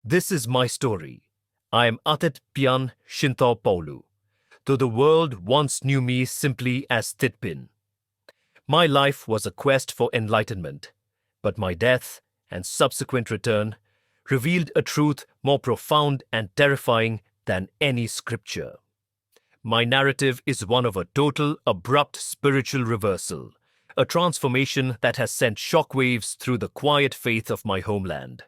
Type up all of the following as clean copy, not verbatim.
This is my story. I am Atit Pian Shinto Paulu, though the world once knew me simply as Titpin. My life was a quest for enlightenment, but my death and subsequent return revealed a truth more profound and terrifying than any scripture. My narrative is one of a total, abrupt spiritual reversal, a transformation that has sent shockwaves through the quiet faith of my homeland.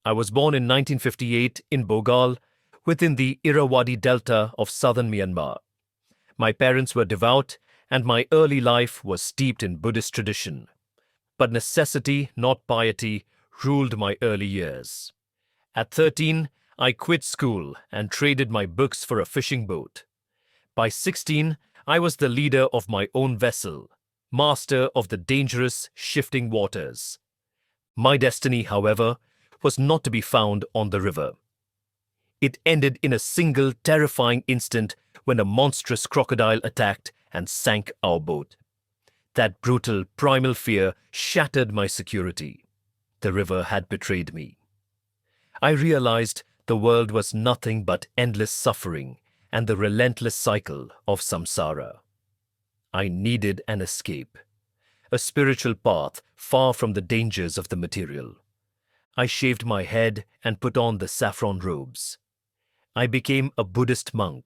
I was born in 1958 in Bogal, within the Irrawaddy Delta of southern Myanmar. My parents were devout, and my early life was steeped in Buddhist tradition. But necessity, not piety, ruled my early years. At 13, I quit school and traded my books for a fishing boat. By 16, I was the leader of my own vessel, master of the dangerous, shifting waters. My destiny, however, was not to be found on the river. It ended in a single terrifying instant when a monstrous crocodile attacked and sank our boat. That brutal, primal fear shattered my security. The river had betrayed me. I realized the world was nothing but endless suffering and the relentless cycle of samsara. I needed an escape, a spiritual path far from the dangers of the material. I shaved my head and put on the saffron robes. I became a Buddhist monk,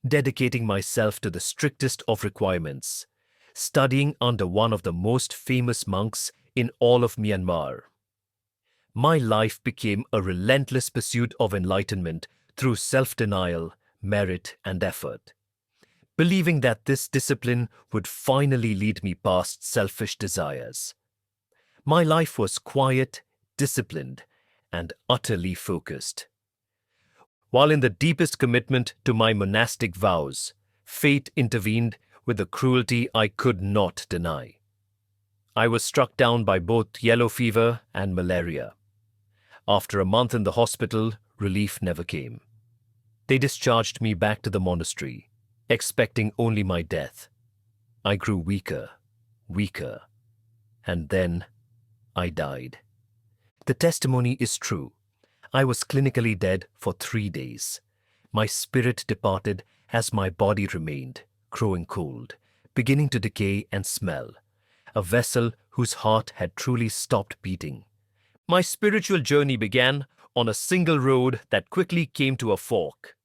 dedicating myself to the strictest of requirements, studying under one of the most famous monks in all of Myanmar. My life became a relentless pursuit of enlightenment through self-denial, merit, and effort, believing that this discipline would finally lead me past selfish desires. My life was quiet, disciplined, and utterly focused. While in the deepest commitment to my monastic vows, fate intervened with a cruelty I could not deny. I was struck down by both yellow fever and malaria. After a month in the hospital, relief never came. They discharged me back to the monastery, expecting only my death. I grew weaker, and then I died. The testimony is true. I was clinically dead for 3 days. My spirit departed as my body remained, growing cold, beginning to decay and smell, a vessel whose heart had truly stopped beating. My spiritual journey began on a single road that quickly came to a fork.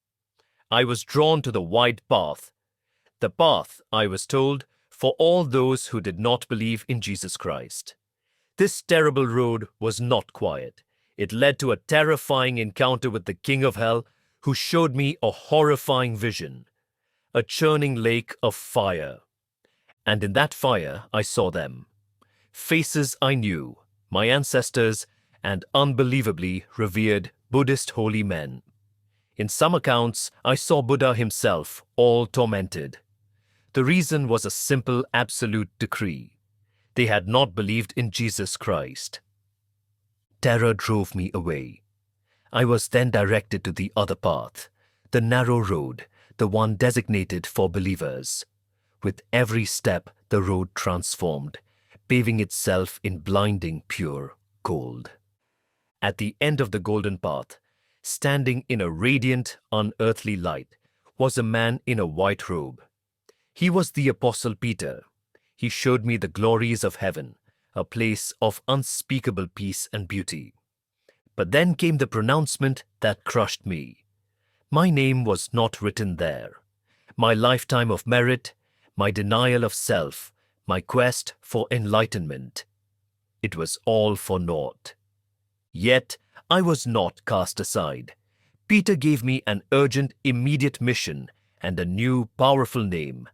I was drawn to the wide path. The path, I was told, for all those who did not believe in Jesus Christ. This terrible road was not quiet. It led to a terrifying encounter with the King of Hell, who showed me a horrifying vision, a churning lake of fire. And in that fire I saw them. Faces I knew, my ancestors, and unbelievably revered Buddhist holy men. In some accounts, I saw Buddha himself, all tormented. The reason was a simple absolute decree. They had not believed in Jesus Christ. Terror drove me away. I was then directed to the other path, the narrow road, the one designated for believers. With every step, the road transformed, paving itself in blinding pure gold. At the end of the golden path, standing in a radiant, unearthly light, was a man in a white robe. He was the Apostle Peter. He showed me the glories of heaven, a place of unspeakable peace and beauty. But then came the pronouncement that crushed me. My name was not written there. My lifetime of merit, my denial of self, my quest for enlightenment. It was all for naught. Yet I was not cast aside. Peter gave me an urgent, immediate mission and a new, powerful name,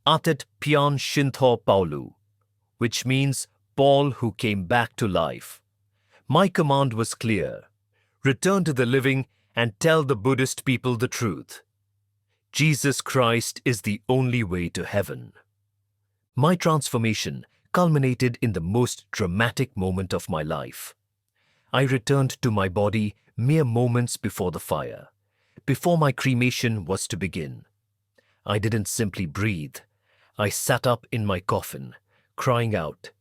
Atit Pian Shinto Paulu, which means Paul who came back to life. My command was clear. Return to the living and tell the Buddhist people the truth. Jesus Christ is the only way to heaven. My transformation culminated in the most dramatic moment of my life. I returned to my body mere moments before the fire, before my cremation was to begin. I didn't simply breathe. I sat up in my coffin, crying out,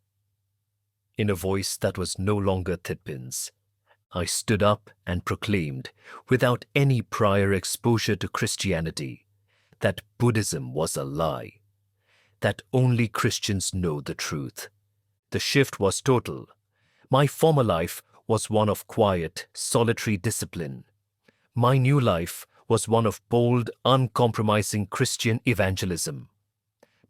in a voice that was no longer Thitpin's. I stood up and proclaimed, without any prior exposure to Christianity, that Buddhism was a lie, that only Christians know the truth. The shift was total. My former life was one of quiet, solitary discipline. My new life was one of bold, uncompromising Christian evangelism.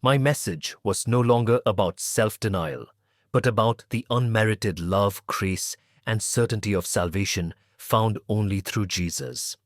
My message was no longer about self-denial, but about the unmerited love, grace, and certainty of salvation found only through Jesus.